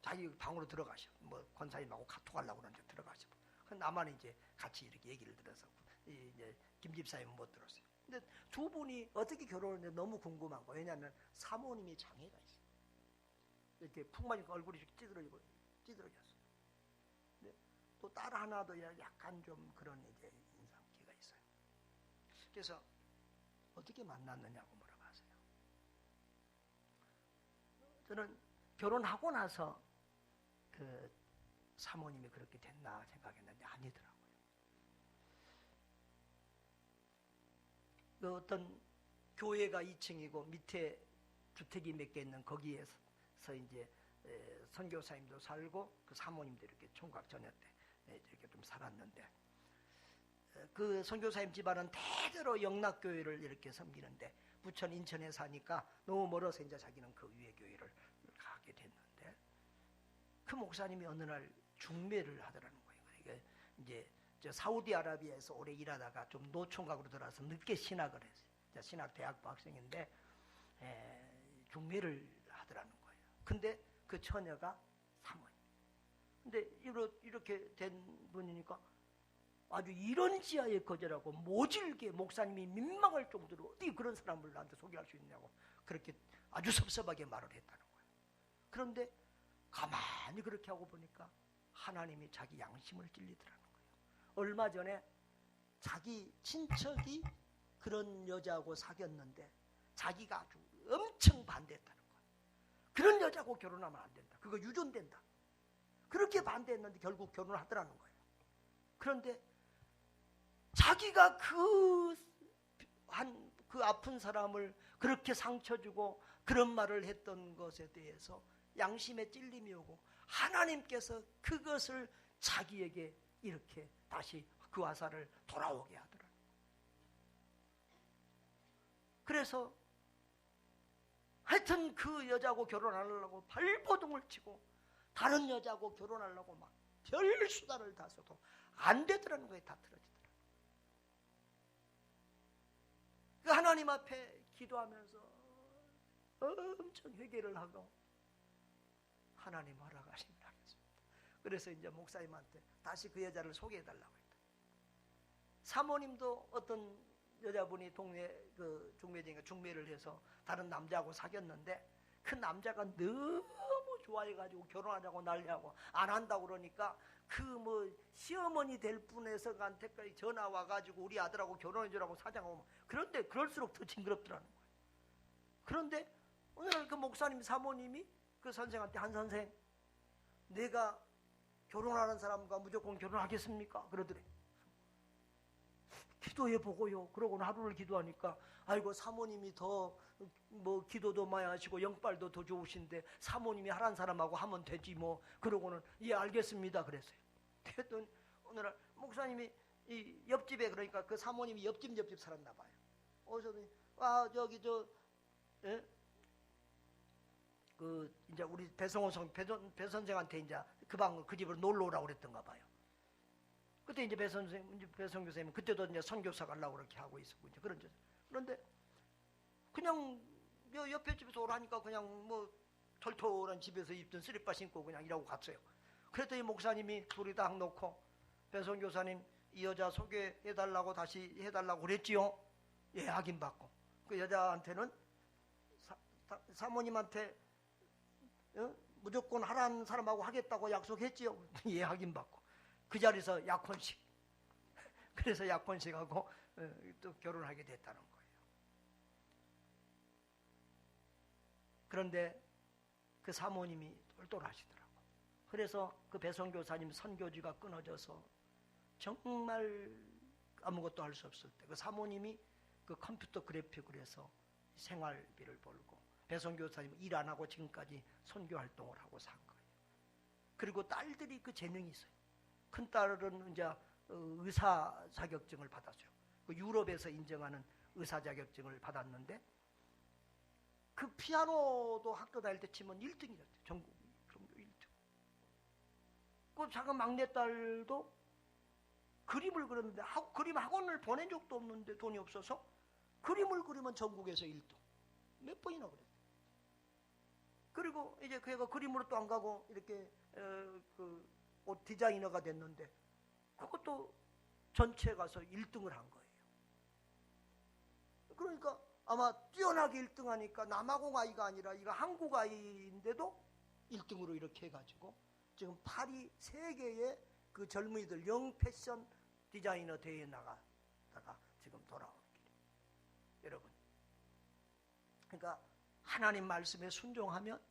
자기 방으로 들어가셔. 권사님하고 카톡하려고 그러는데 들어가셔 버려. 나만 이제 같이 이렇게 얘기를 들어서 이제 김 집사님은 못 들었어요. 근데 두 분이 어떻게 결혼했는지 너무 궁금한 거예요. 왜냐하면 사모님이 장애가 있어요. 이렇게 푹 맞으니까 얼굴이 이렇게 찌들어졌어요. 근데 또 딸 하나도 약간 좀 그런 이제 인상기가 있어요. 그래서 어떻게 만났느냐고 물어봤어요. 저는 결혼하고 나서 그 사모님이 그렇게 됐나 생각했는데 아니더라고요. 그 어떤 교회가 2층이고 밑에 주택이 몇 개 있는 거기에서 이제 선교사님도 살고 그 사모님도 이렇게 총각 전혀 때 이렇게 좀 살았는데 그 선교사님 집안은 대대로 영락교회를 이렇게 섬기는데 부천 인천에 사니까 너무 멀어서 이제 자기는 그 위에 교회를 가게 됐는데 그 목사님이 어느 날 중매를 하더라는 거예요. 그러니까 이제 사우디아라비아에서 오래 일하다가 좀 노총각으로 들어와서 늦게 신학을 했어요. 신학 대학부 학생인데 중매를 하더라는 거예요. 근데 그 처녀가 사모님. 근데 이렇게 된 분이니까 아주 이런 지하에 거절하고 모질게 목사님이 민망할 정도로 어떻게 그런 사람을 나한테 소개할 수 있냐고 그렇게 아주 섭섭하게 말을 했다는 거예요. 그런데 가만히 그렇게 하고 보니까 하나님이 자기 양심을 찔리더라는 거예요. 얼마 전에 자기 친척이 그런 여자하고 사귀었는데 자기가 아주 엄청 반대했다는 거예요. 그런 여자하고 결혼하면 안 된다. 그거 유존된다. 그렇게 반대했는데 결국 결혼하더라는 거예요. 그런데 자기가 그 아픈 사람을 그렇게 상처 주고 그런 말을 했던 것에 대해서 양심에 찔림이 오고 하나님께서 그것을 자기에게 이렇게 다시 그 화살을 돌아오게 하더라. 그래서 하여튼 그 여자하고 결혼하려고 발버둥을 치고 다른 여자하고 결혼하려고 막 별 수단을 다 써도 안 되더라는 거에 다 틀어지더라. 그 하나님 앞에 기도하면서 엄청 회개를 하고 하나님 허락하시면 하겠습니다. 그래서 이제 목사님한테 다시 그 여자를 소개해달라고 했다. 사모님도 어떤 여자분이 동네 그 중매쟁이가 중매를 해서 다른 남자하고 사귀었는데 그 남자가 너무 좋아해가지고 결혼하자고 난리하고 안 한다고 그러니까 그 뭐 시어머니 될 분에서한테까지 전화 와가지고 우리 아들하고 결혼해주라고 사장하고 그런데 그럴수록 더 징그럽더라는 거예요. 그런데 오늘 그 목사님 사모님이 그 선생한테 한 선생 내가 결혼하는 사람과 무조건 결혼하겠습니까? 그러더래. 기도해보고요. 그러고는 하루를 기도하니까 아이고 사모님이 더 뭐 기도도 많이 하시고 영빨도 더 좋으신데 사모님이 하라는 사람하고 하면 되지 뭐. 그러고는 예 알겠습니다 그랬어요. 그랬더니 오늘 목사님이 이 옆집에 그러니까 그 사모님이 옆집 살았나 봐요. 어서 저기 예? 그 이제 우리 배성호 배 선생한테 이제 그 집으로 놀러 오라고 그랬던가 봐요. 그때 이제 배성 교수님은 그때도 이제 선교사 가려고 그렇게 하고 있었고 이제 그런데 그냥 옆에 집에서 오라니까 그냥 뭐 털털한 집에서 입던 쓰리빠 신고 그냥 일하고 갔어요. 그랬더니 목사님이 둘이 딱 놓고 배성 교사님 이 여자 소개해달라고 다시 해달라고 그랬지요. 예 확인 받고 그 여자한테는 사모님한테 무조건 하라는 사람하고 하겠다고 약속했지요. 예 확인 받고 그 자리에서 약혼식 그래서 약혼식하고 또 결혼하게 됐다는 거예요. 그런데 그 사모님이 똘똘하시더라고. 그래서 그 배성교사님 선교지가 끊어져서 정말 아무것도 할 수 없을 때 그 사모님이 그 컴퓨터 그래픽을 해서 생활비를 벌고 배성교사님 일 안 하고 지금까지 선교 활동을 하고 산 거예요. 그리고 딸들이 그 재능이 있어요. 큰 딸은 이제 의사 자격증을 받았어요. 그 유럽에서 인정하는 의사 자격증을 받았는데 그 피아노도 학교 다닐 때 치면 1등이었대요. 전국 1등. 그 작은 막내딸도 그림을 그렸는데 그림 학원을 보낸 적도 없는데 돈이 없어서 그림을 그리면 전국에서 1등. 몇 번이나 그랬어요. 그리고 이제 그 애가 그림으로 또 안 가고 이렇게 그 옷 디자이너가 됐는데 그것도 전체에 가서 1등을 한 거예요. 그러니까 아마 뛰어나게 1등 하니까 남아공 아이가 아니라 이거 한국 아이인데도 1등으로 이렇게 해가지고 지금 파리 세계의 그 젊은이들 영 패션 디자이너 대회에 나가다가 지금 돌아오는 길이에요. 여러분 그러니까 하나님 말씀에 순종하면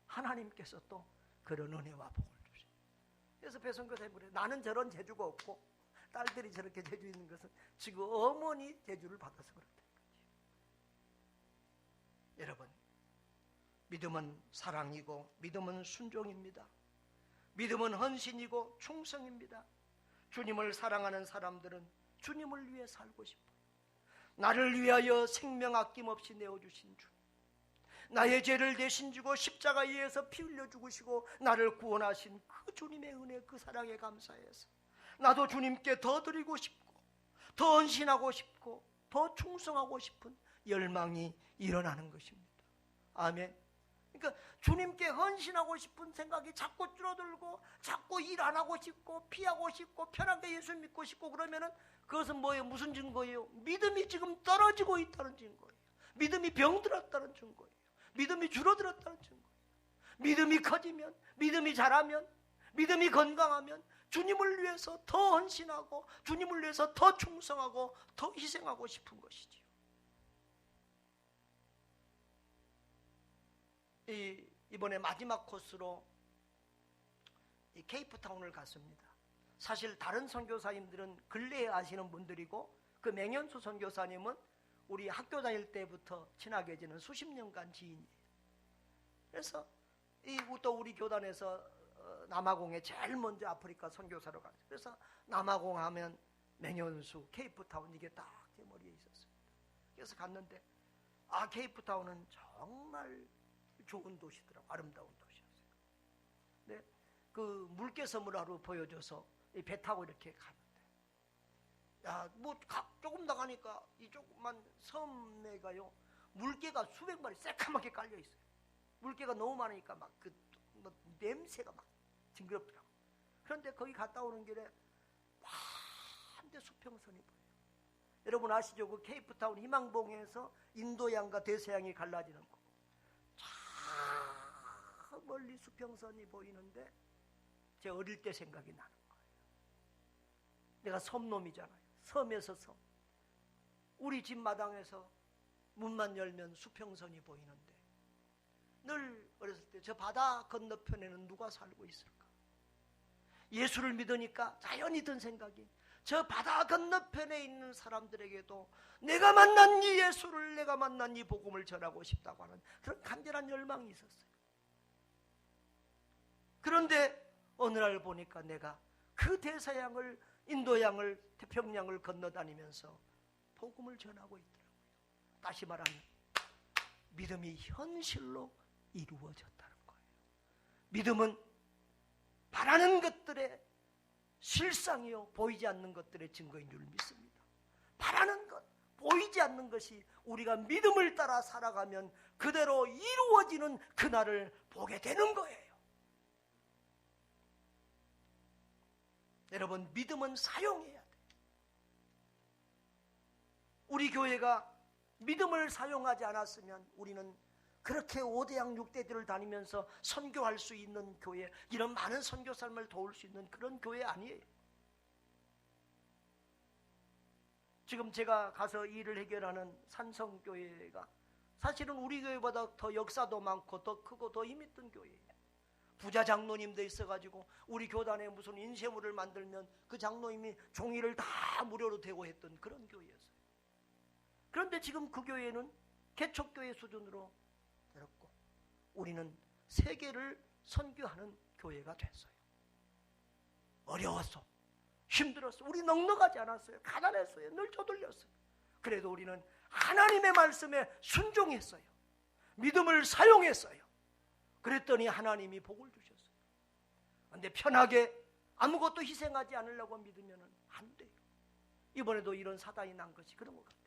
하나님께서 또 그런 은혜와 복을 주셔요. 그래서 배성교사님 그래 나는 저런 재주가 없고 딸들이 저렇게 재주 있는 것은 지금 어머니 재주를 받아서 그렇다. 여러분 믿음은 사랑이고 믿음은 순종입니다. 믿음은 헌신이고 충성입니다. 주님을 사랑하는 사람들은 주님을 위해 살고 싶어요. 나를 위하여 생명 아낌없이 내어주신 주님, 나의 죄를 대신 지고 십자가에서 피 흘려 죽으시고 나를 구원하신 그 주님의 은혜, 그 사랑에 감사해서 나도 주님께 더 드리고 싶고 더 헌신하고 싶고 더 충성하고 싶은 열망이 일어나는 것입니다. 아멘. 그러니까 주님께 헌신하고 싶은 생각이 자꾸 줄어들고 자꾸 일 안 하고 싶고 피하고 싶고 편하게 예수 믿고 싶고 그러면은 그것은 뭐예요? 무슨 증거예요? 믿음이 지금 떨어지고 있다는 증거예요. 믿음이 병들었다는 증거예요. 믿음이 줄어들었다는 증거예요. 믿음이 커지면, 믿음이 자라면, 믿음이 건강하면 주님을 위해서 더 헌신하고 주님을 위해서 더 충성하고 더 희생하고 싶은 것이지요. 이번에 마지막 코스로 이 케이프타운을 갔습니다. 사실 다른 선교사님들은 근래에 아시는 분들이고 그 맹현수 선교사님은 우리 학교 다닐 때부터 친하게 지낸 수십 년간 지인이에요. 그래서 또 우리 교단에서 남아공에 제일 먼저 아프리카 선교사로 갔어요. 그래서 남아공 하면 맹현수, 케이프타운 이게 딱 제 머리에 있었습니다. 그래서 갔는데 케이프타운은 정말 좋은 도시더라고요. 아름다운 도시였어요. 근데 그 물개섬을 하루 보여줘서 배 타고 이렇게 가는데 조금 나가니까 이 조그만 섬에 가요. 물개가 수백 마리 새까맣게 깔려 있어요. 물개가 너무 많으니까 막 냄새가 막 징그럽더라고요. 그런데 거기 갔다 오는 길에 한데 수평선이 보여요. 여러분 아시죠? 그 케이프타운 희망봉에서 인도양과 대서양이 갈라지는 거. 저 멀리 수평선이 보이는데 제 어릴 때 생각이 나는 거예요. 내가 섬놈이잖아요. 섬에서 섬. 우리 집 마당에서 문만 열면 수평선이 보이는데 늘 어렸을 때 저 바다 건너편에는 누가 살고 있을까? 예수를 믿으니까 자연히 든 생각이 저 바다 건너편에 있는 사람들에게도 내가 만난 이 예수를, 내가 만난 이 복음을 전하고 싶다고 하는 그런 간절한 열망이 있었어요. 그런데 어느 날 보니까 내가 그 대서양을, 인도양을, 태평양을 건너다니면서 복음을 전하고 있더라고요. 다시 말하면 믿음이 현실로 이루어졌다는 거예요. 믿음은 바라는 것들의 실상이요, 보이지 않는 것들의 증거인 줄 믿습니다. 바라는 것, 보이지 않는 것이 우리가 믿음을 따라 살아가면 그대로 이루어지는 그날을 보게 되는 거예요. 여러분, 믿음은 사용해야 돼요. 우리 교회가 믿음을 사용하지 않았으면 우리는 그렇게 5대양 6대들을 다니면서 선교할 수 있는 교회, 이런 많은 선교 삶을 도울 수 있는 그런 교회 아니에요. 지금 제가 가서 일을 해결하는 산성교회가 사실은 우리 교회보다 더 역사도 많고 더 크고 더 힘있던 교회예요. 부자 장로님도 있어가지고 우리 교단에 무슨 인쇄물을 만들면 그 장로님이 종이를 다 무료로 대고 했던 그런 교회였어요. 그런데 지금 그 교회는 개척교회 수준으로 되었고 우리는 세계를 선교하는 교회가 됐어요. 어려웠어, 힘들었어, 우리 넉넉하지 않았어요. 가난했어요. 늘 쪼들렸어요. 그래도 우리는 하나님의 말씀에 순종했어요. 믿음을 사용했어요. 그랬더니 하나님이 복을 주셨어요. 그런데 편하게 아무것도 희생하지 않으려고 믿으면 안 돼요. 이번에도 이런 사단이 난 것이 그런 것 같아요.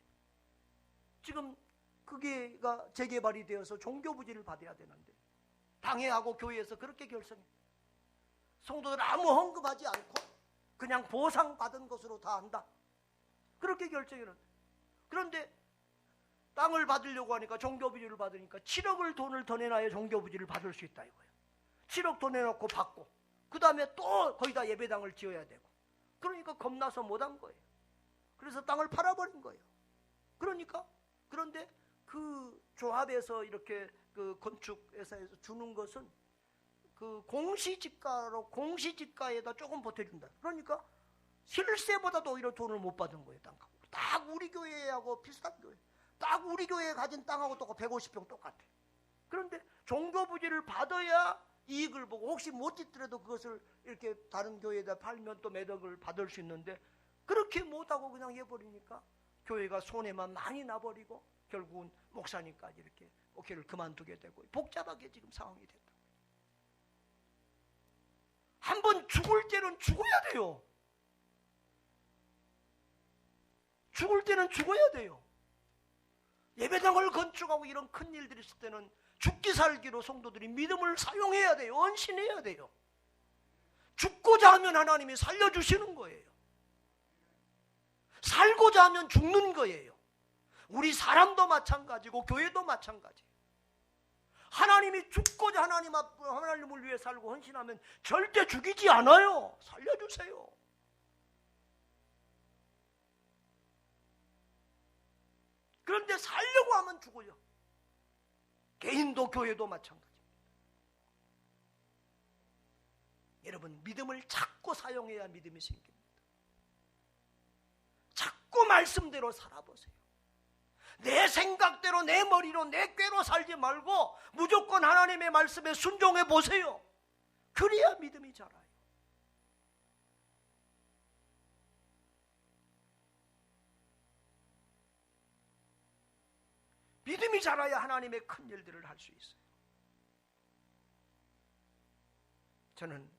지금 그게가 재개발이 되어서 종교부지를 받아야 되는데 당회하고 교회에서 그렇게 결성해요. 성도들 아무 헌금하지 않고 그냥 보상받은 것으로 다 한다. 그렇게 결정해놓은. 그런데 땅을 받으려고 하니까 종교부지를 받으니까 7억을 돈을 더 내놔야 종교부지를 받을 수 있다 이거예요. 7억 돈 내놓고 받고 그 다음에 또 거기다 예배당을 지어야 되고 그러니까 겁나서 못한 거예요. 그래서 땅을 팔아버린 거예요. 그런데 그 조합에서 이렇게 그 건축회사에서 주는 것은 그 공시지가에다 조금 보태준다. 그러니까 실세보다도 오히려 돈을 못 받은 거예요. 땅값. 딱 우리 교회하고 비슷한 교회. 딱 우리 교회에 가진 땅하고 똑같아. 150평 똑같아. 그런데 종교부지를 받아야 이익을 보고 혹시 못 짓더라도 그것을 이렇게 다른 교회에다 팔면 또 매덕을 받을 수 있는데 그렇게 못하고 그냥 해버리니까 교회가 손해만 많이 나버리고 결국은 목사님까지 이렇게 목회를 그만두게 되고 복잡하게 지금 상황이 됐다. 한번 죽을 때는 죽어야 돼요. 죽을 때는 죽어야 돼요. 예배당을 건축하고 이런 큰 일들이 있을 때는 죽기 살기로 성도들이 믿음을 사용해야 돼요. 헌신해야 돼요. 죽고자 하면 하나님이 살려주시는 거예요. 살고자 하면 죽는 거예요. 우리 사람도 마찬가지고 교회도 마찬가지예요. 하나님이 죽고자 하나님을 위해 살고 헌신하면 절대 죽이지 않아요. 살려주세요. 그런데 살려고 하면 죽어요. 개인도 교회도 마찬가지입니다. 여러분, 믿음을 자꾸 사용해야 믿음이 생깁니다. 자꾸 말씀대로 살아보세요. 내 생각대로, 내 머리로, 내 꾀로 살지 말고 무조건 하나님의 말씀에 순종해 보세요. 그래야 믿음이 자라요. 믿음이 자라야 하나님의 큰 일들을 할 수 있어요. 저는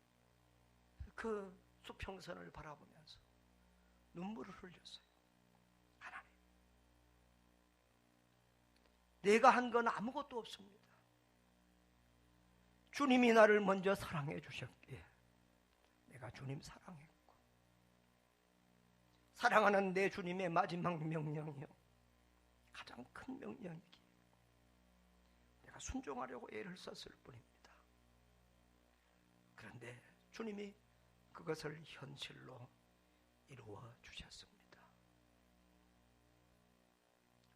그 수평선을 바라보면서 눈물을 흘렸어요. 하나님, 내가 한 건 아무것도 없습니다. 주님이 나를 먼저 사랑해 주셨기에 내가 주님 사랑했고, 사랑하는 내 주님의 마지막 명령이요, 가장 큰 명령이기에 내가 순종하려고 애를 썼을 뿐입니다. 그런데 주님이 그것을 현실로 이루어 주셨습니다.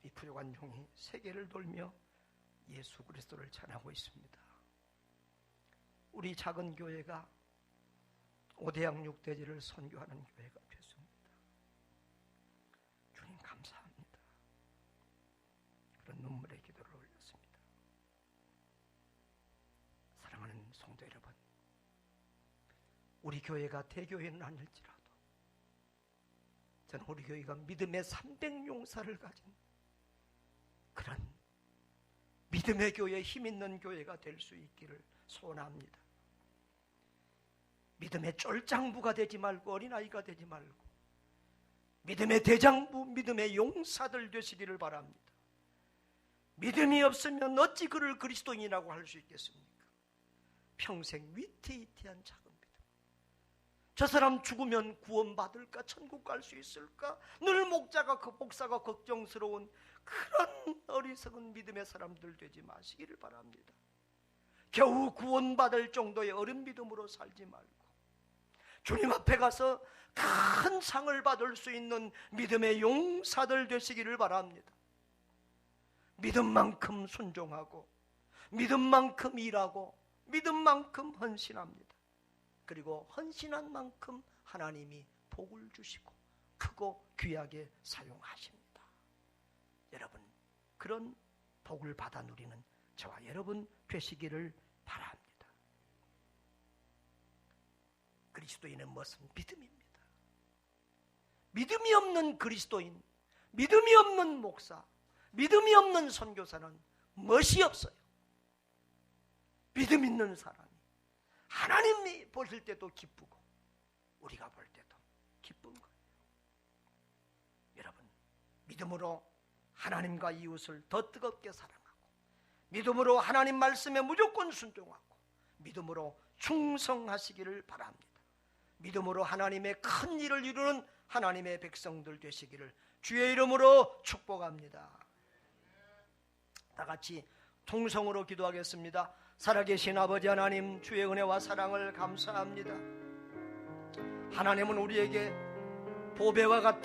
이 부족한 종이 세계를 돌며 예수 그리스도를 찬양하고 있습니다. 우리 작은 교회가 5대양 6대지를 선교하는 교회가 됐습니다. 주님 감사합니다. 그런 눈물의 기도를 올렸습니다. 사랑하는 성도 여러분, 우리 교회가 대교회는 아닐지라도 저는 우리 교회가 믿음의 300용사를 가진 그런 믿음의 교회, 힘 있는 교회가 될 수 있기를 소원합니다. 믿음의 쫄장부가 되지 말고 어린아이가 되지 말고 믿음의 대장부, 믿음의 용사들 되시기를 바랍니다. 믿음이 없으면 어찌 그를 그리스도인이라고 할 수 있겠습니까? 평생 위태위태한 작은 믿음. 저 사람 죽으면 구원받을까? 천국 갈 수 있을까? 늘 목사가 걱정스러운 그런 어리석은 믿음의 사람들 되지 마시기를 바랍니다. 겨우 구원받을 정도의 어린 믿음으로 살지 말고 주님 앞에 가서 큰 상을 받을 수 있는 믿음의 용사들 되시기를 바랍니다. 믿음만큼 순종하고 믿음만큼 일하고 믿음만큼 헌신합니다. 그리고 헌신한 만큼 하나님이 복을 주시고 크고 귀하게 사용하십니다. 여러분, 그런 복을 받아 누리는 저와 여러분 되시기를 바랍니다. 그리스도인의 무엇은 믿음입니다. 믿음이 없는 그리스도인, 믿음이 없는 목사, 믿음이 없는 선교사는 멋이 없어요. 믿음 있는 사람이 하나님이 보실 때도 기쁘고 우리가 볼 때도 기쁜 거예요. 여러분, 믿음으로 하나님과 이웃을 더 뜨겁게 사랑하고 믿음으로 하나님 말씀에 무조건 순종하고 믿음으로 충성하시기를 바랍니다. 믿음으로 하나님의 큰 일을 이루는 하나님의 백성들 되시기를 주의 이름으로 축복합니다. 다 같이 통성으로 기도하겠습니다. 살아계신 아버지 하나님, 주의 은혜와 사랑을 감사합니다. 하나님은 우리에게 보배와 같은